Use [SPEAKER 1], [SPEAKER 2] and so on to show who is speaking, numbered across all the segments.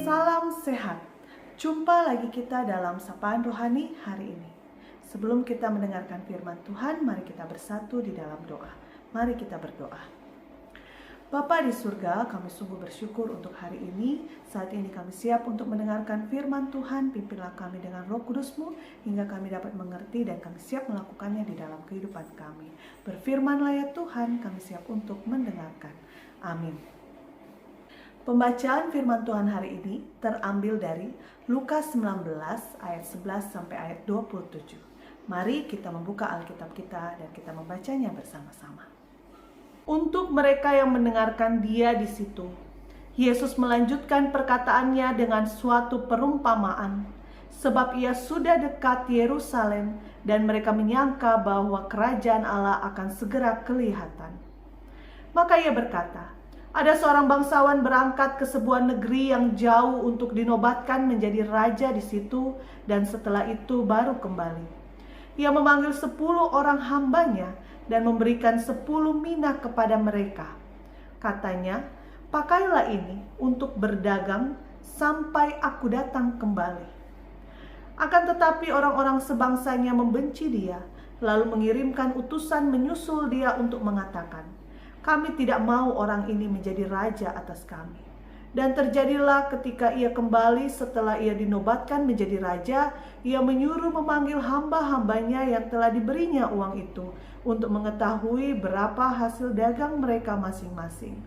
[SPEAKER 1] Salam sehat. Jumpa lagi kita dalam Sapaan Rohani hari ini. Sebelum kita mendengarkan firman Tuhan, mari kita bersatu di dalam doa. Mari kita berdoa. Bapa di surga, kami sungguh bersyukur untuk hari ini. Saat ini kami siap untuk mendengarkan firman Tuhan. Pimpinlah kami dengan Roh Kudus-Mu hingga kami dapat mengerti dan kami siap melakukannya di dalam kehidupan kami. Berfirmanlah ya Tuhan, kami siap untuk mendengarkan. Amin. Pembacaan firman Tuhan hari ini terambil dari Lukas 19 ayat 11 sampai ayat 27. Mari kita membuka Alkitab kita dan kita membacanya bersama-sama. Untuk mereka yang mendengarkan Dia di situ, Yesus melanjutkan perkataannya dengan suatu perumpamaan, sebab Ia sudah dekat Yerusalem dan mereka menyangka bahwa kerajaan Allah akan segera kelihatan. Maka Ia berkata, ada seorang bangsawan berangkat ke sebuah negeri yang jauh untuk dinobatkan menjadi raja di situ dan setelah itu baru kembali. Ia memanggil 10 orang hambanya dan memberikan 10 mina kepada mereka. Katanya, pakailah ini untuk berdagang sampai aku datang kembali. Akan tetapi orang-orang sebangsanya membenci dia, lalu mengirimkan utusan menyusul dia untuk mengatakan, kami tidak mau orang ini menjadi raja atas kami. Dan terjadilah ketika ia kembali setelah ia dinobatkan menjadi raja, ia menyuruh memanggil hamba-hambanya yang telah diberinya uang itu untuk mengetahui berapa hasil dagang mereka masing-masing.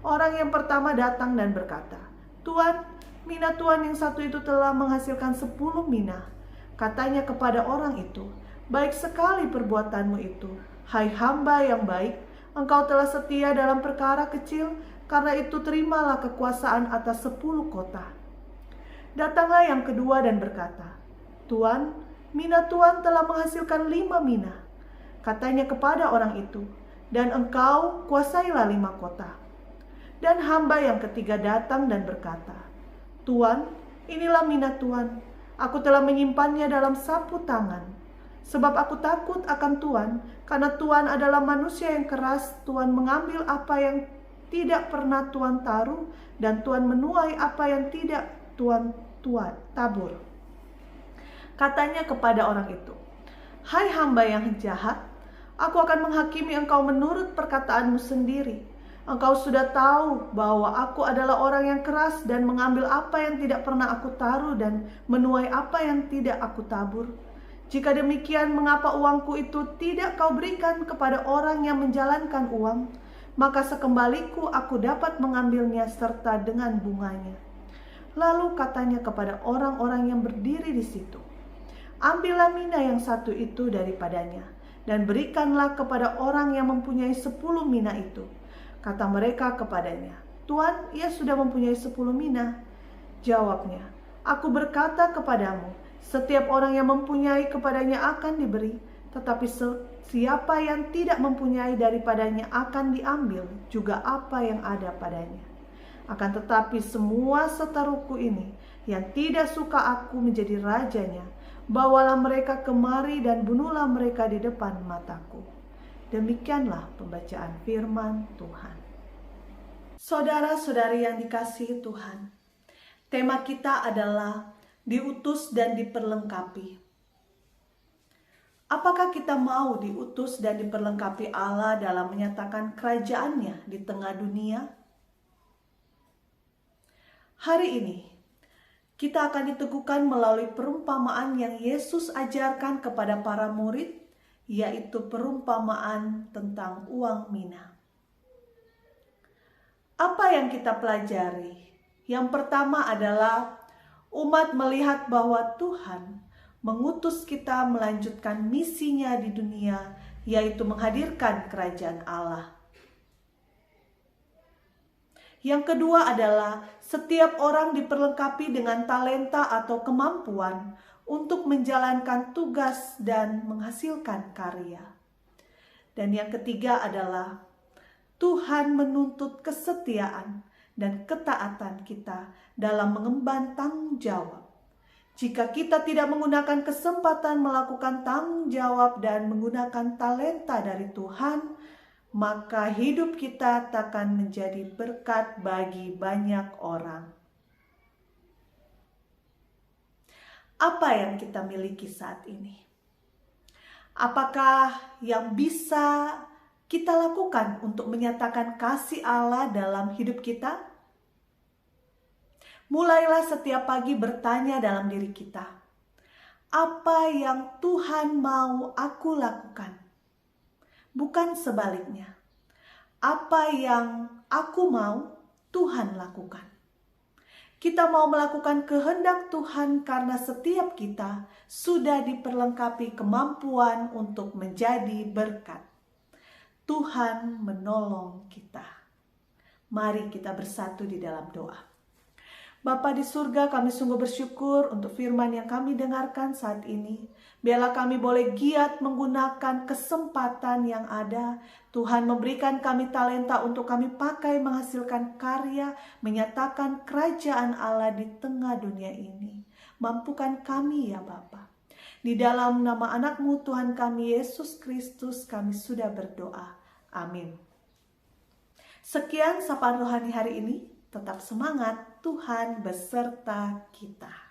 [SPEAKER 1] Orang yang pertama datang dan berkata, Tuan, mina Tuan yang satu itu telah menghasilkan 10 mina. Katanya kepada orang itu, baik sekali perbuatanmu itu, hai hamba yang baik. Engkau telah setia dalam perkara kecil, karena itu terimalah kekuasaan atas 10 kota. Datanglah yang kedua dan berkata, Tuan, mina Tuan telah menghasilkan 5 mina. Katanya kepada orang itu, dan engkau kuasailah 5 kota. Dan hamba yang ketiga datang dan berkata, Tuan, inilah mina Tuan. Aku telah menyimpannya dalam sapu tangan. Sebab aku takut akan Tuhan, karena Tuhan adalah manusia yang keras. Tuhan mengambil apa yang tidak pernah Tuhan taruh, dan Tuhan menuai apa yang tidak Tuhan tabur. Katanya kepada orang itu, hai hamba yang jahat, aku akan menghakimi engkau menurut perkataanmu sendiri. Engkau sudah tahu bahwa aku adalah orang yang keras dan mengambil apa yang tidak pernah aku taruh dan menuai apa yang tidak aku tabur. Jika demikian, mengapa uangku itu tidak kau berikan kepada orang yang menjalankan uang? Maka sekembaliku aku dapat mengambilnya serta dengan bunganya. Lalu katanya kepada orang-orang yang berdiri di situ, ambillah mina yang satu itu daripadanya, dan berikanlah kepada orang yang mempunyai 10 mina itu. Kata mereka kepadanya, Tuan, ia sudah mempunyai 10 mina. Jawabnya, aku berkata kepadamu, setiap orang yang mempunyai kepadanya akan diberi, tetapi siapa yang tidak mempunyai daripadanya akan diambil juga apa yang ada padanya. Akan tetapi semua seteruku ini yang tidak suka aku menjadi rajanya, bawalah mereka kemari dan bunuhlah mereka di depan mataku. Demikianlah pembacaan firman Tuhan. Saudara-saudari yang dikasihi Tuhan, tema kita adalah diutus dan diperlengkapi. Apakah kita mau diutus dan diperlengkapi Allah dalam menyatakan kerajaannya di tengah dunia? Hari ini, kita akan diteguhkan melalui perumpamaan yang Yesus ajarkan kepada para murid, yaitu perumpamaan tentang uang mina. Apa yang kita pelajari? Yang pertama adalah umat melihat bahwa Tuhan mengutus kita melanjutkan misinya di dunia, yaitu menghadirkan kerajaan Allah. Yang kedua adalah setiap orang diperlengkapi dengan talenta atau kemampuan untuk menjalankan tugas dan menghasilkan karya. Dan yang ketiga adalah Tuhan menuntut kesetiaan dan ketaatan kita dalam mengemban tanggung jawab. Jika kita tidak menggunakan kesempatan melakukan tanggung jawab dan menggunakan talenta dari Tuhan, maka hidup kita takkan menjadi berkat bagi banyak orang. Apa yang kita miliki saat ini? Apakah yang bisa kita lakukan untuk menyatakan kasih Allah dalam hidup kita? Mulailah setiap pagi bertanya dalam diri kita, apa yang Tuhan mau aku lakukan? Bukan sebaliknya. Apa yang aku mau, Tuhan lakukan. Kita mau melakukan kehendak Tuhan karena setiap kita sudah diperlengkapi kemampuan untuk menjadi berkat. Tuhan menolong kita. Mari kita bersatu di dalam doa. Bapa di surga, kami sungguh bersyukur untuk firman yang kami dengarkan saat ini. Biarlah kami boleh giat menggunakan kesempatan yang ada. Tuhan memberikan kami talenta untuk kami pakai menghasilkan karya, menyatakan kerajaan Allah di tengah dunia ini. Mampukan kami ya Bapa. Di dalam nama anak-Mu Tuhan kami Yesus Kristus kami sudah berdoa. Amin. Sekian sapaan rohani hari ini. Tetap semangat, Tuhan beserta kita.